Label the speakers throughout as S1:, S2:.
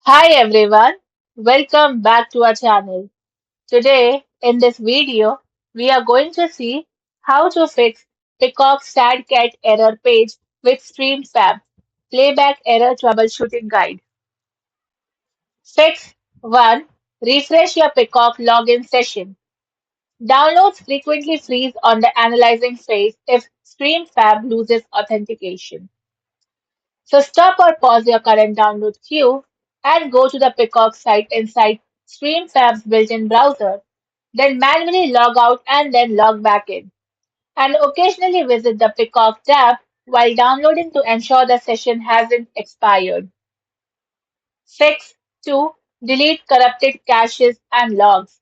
S1: Hi everyone, welcome back to our channel. Today in this video, we are going to see how to fix Peacock Sad Cat error page with Streamfab Playback Error Troubleshooting Guide. Fix 1. Refresh your Peacock login session. Downloads frequently freeze on the analyzing phase if Streamfab loses authentication. So stop or pause your current download queue and go to the Peacock site inside Streamfab's built-in browser. Then manually log out and then log back in. And occasionally visit the Peacock tab while downloading to ensure the session hasn't expired. 6. 2. Delete corrupted caches and logs.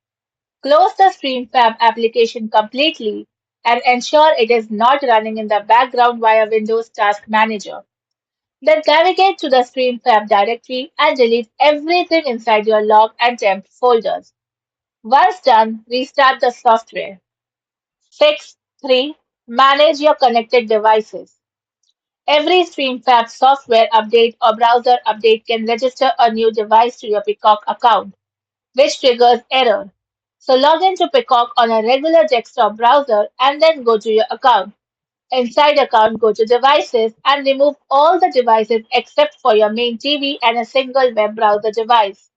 S1: Close the Streamfab application completely and ensure it is not running in the background via Windows Task Manager. Then navigate to the Streamfab directory and delete everything inside your log and temp folders. Once done, restart the software. Fix 3. Manage your connected devices. Every Streamfab software update or browser update can register a new device to your Peacock account, which triggers error. So log into Peacock on a regular desktop browser and then go to your account. Inside account, go to devices and remove all the devices except for your main TV and a single web browser device.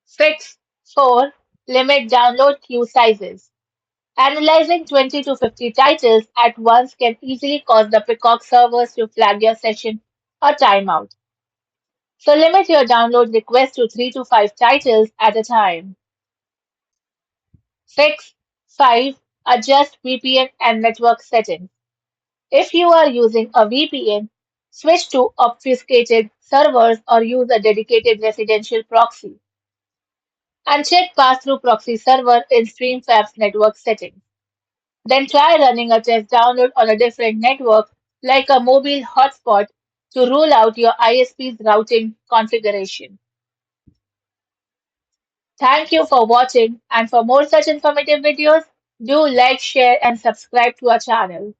S1: Fix 4. Limit download queue sizes. Analyzing 20 to 50 titles at once can easily cause the Peacock servers to flag your session or timeout. So limit your download request to 3 to 5 titles at a time. Fix 5. Adjust VPN and network settings. If you are using a VPN, switch to obfuscated servers or use a dedicated residential proxy. And check pass-through proxy server in Streamfab's network settings. Then try running a test download on a different network, like a mobile hotspot, to rule out your ISP's routing configuration. Thank you for watching, and for more such informative videos, do like, share, and subscribe to our channel.